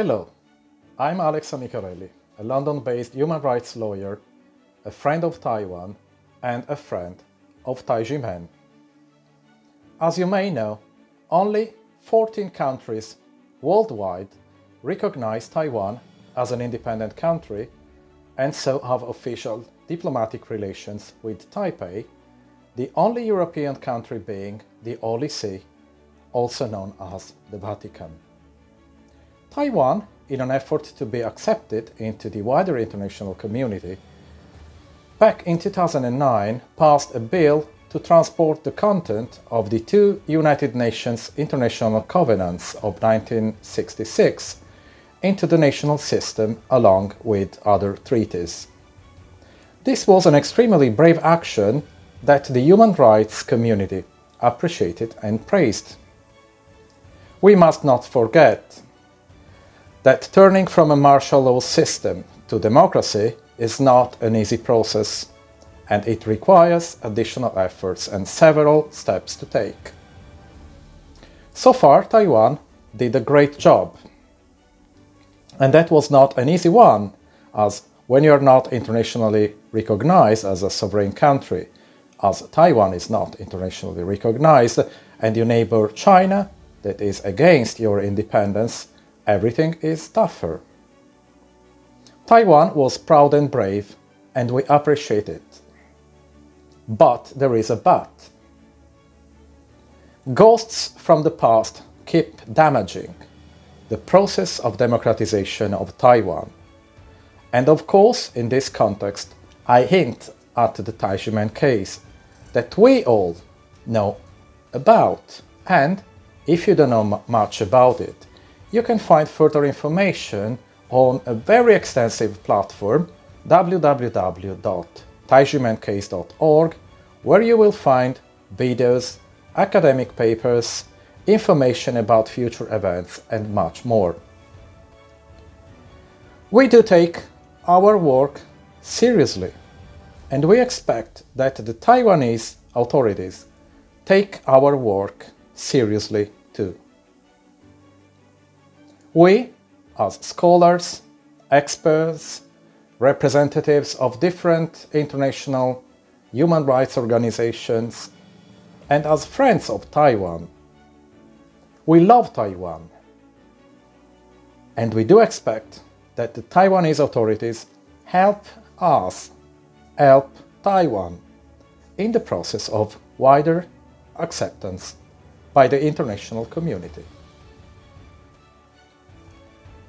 Hello, I'm Alessandro Amicarelli, a London-based human rights lawyer, a friend of Taiwan, and a friend of Taijimen. As you may know, only 14 countries worldwide recognize Taiwan as an independent country and so have official diplomatic relations with Taipei, the only European country being the Holy See, also known as the Vatican. Taiwan, in an effort to be accepted into the wider international community, back in 2009 passed a bill to transport the content of the two United Nations International Covenants of 1966 into the national system along with other treaties. This was an extremely brave action that the human rights community appreciated and praised. We must not forget that turning from a martial law system to democracy is not an easy process, and it requires additional efforts and several steps to take. So far, Taiwan did a great job. And that was not an easy one, as when you are not internationally recognized as a sovereign country, as Taiwan is not internationally recognized, and your neighbor China, that is against your independence, everything is tougher. Taiwan was proud and brave, and we appreciate it. But there is a but. Ghosts from the past keep damaging the process of democratization of Taiwan. And of course, in this context, I hint at the Taijimen case that we all know about. And if you don't know much about it, you can find further information on a very extensive platform, www.taijimencase.org, where you will find videos, academic papers, information about future events, and much more. We do take our work seriously, and we expect that the Taiwanese authorities take our work seriously too. We, as scholars, experts, representatives of different international human rights organizations, and as friends of Taiwan, we love Taiwan. And we do expect that the Taiwanese authorities help us help Taiwan in the process of wider acceptance by the international community.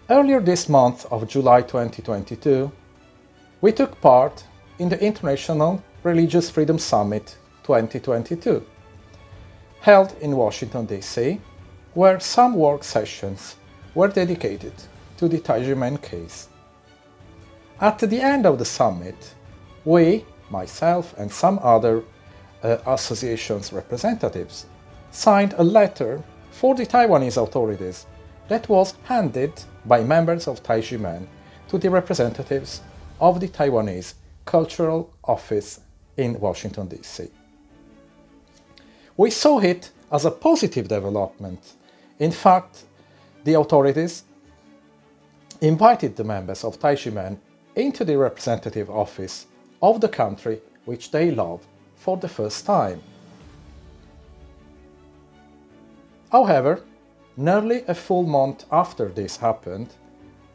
Earlier this month of July 2022, we took part in the International Religious Freedom Summit 2022, held in Washington, D.C., where some work sessions were dedicated to the Taijimen case. At the end of the summit, we, myself and some other associations' representatives, signed a letter for the Taiwanese authorities that was handed by members of Taijimen to the representatives of the Taiwanese Cultural Office in Washington, D.C. We saw it as a positive development. In fact, the authorities invited the members of Taijimen into the representative office of the country which they love for the first time. However, nearly a full month after this happened,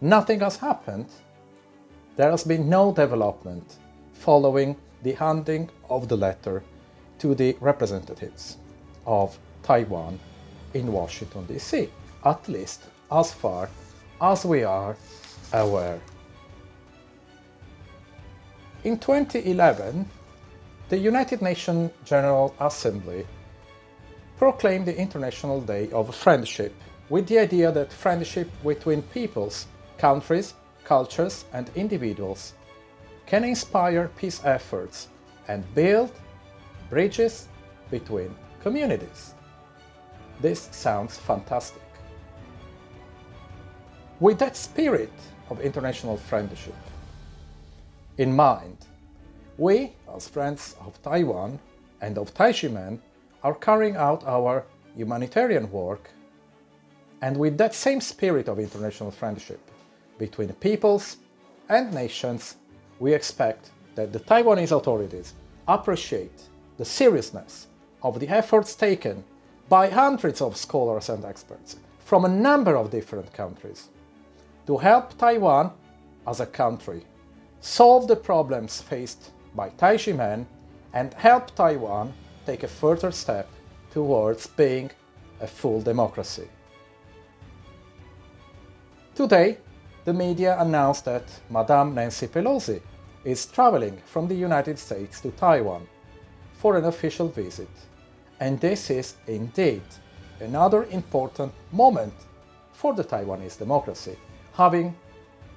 nothing has happened. There has been no development following the handing of the letter to the representatives of Taiwan in Washington, D.C., at least as far as we are aware. In 2011, the United Nations General Assembly proclaimed the International Day of Friendship with the idea that friendship between peoples, countries, cultures, and individuals can inspire peace efforts and build bridges between communities. This sounds fantastic. With that spirit of international friendship in mind, we, as friends of Taiwan and of Taijimen, are carrying out our humanitarian work And with that same spirit of international friendship between peoples and nations, we expect that the Taiwanese authorities appreciate the seriousness of the efforts taken by hundreds of scholars and experts from a number of different countries to help Taiwan as a country solve the problems faced by Taizhimen and help Taiwan take a further step towards being a full democracy. Today, the media announced that Madame Nancy Pelosi is traveling from the United States to Taiwan for an official visit, and this is indeed another important moment for the Taiwanese democracy, having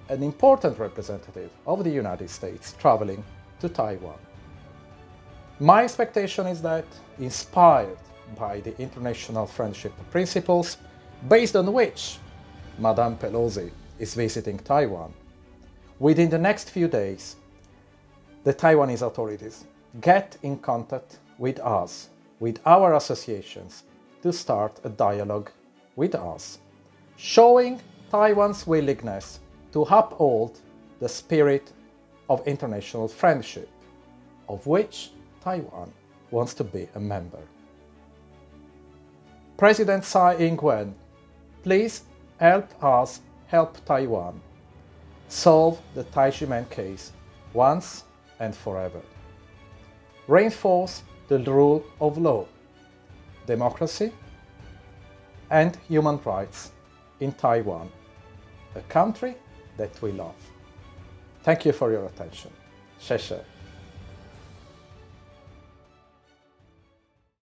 an important representative of the United States traveling to Taiwan. My expectation is that, inspired by the international friendship principles based on which Madame Pelosi is visiting Taiwan, within the next few days, the Taiwanese authorities get in contact with us, with our associations, to start a dialogue with us, showing Taiwan's willingness to uphold the spirit of international friendship, of which Taiwan wants to be a member. President Tsai Ing-wen, please help us help Taiwan solve the Taizhimen case once and forever. Reinforce the rule of law, democracy, and human rights in Taiwan, a country that we love. Thank you for your attention. 谢谢。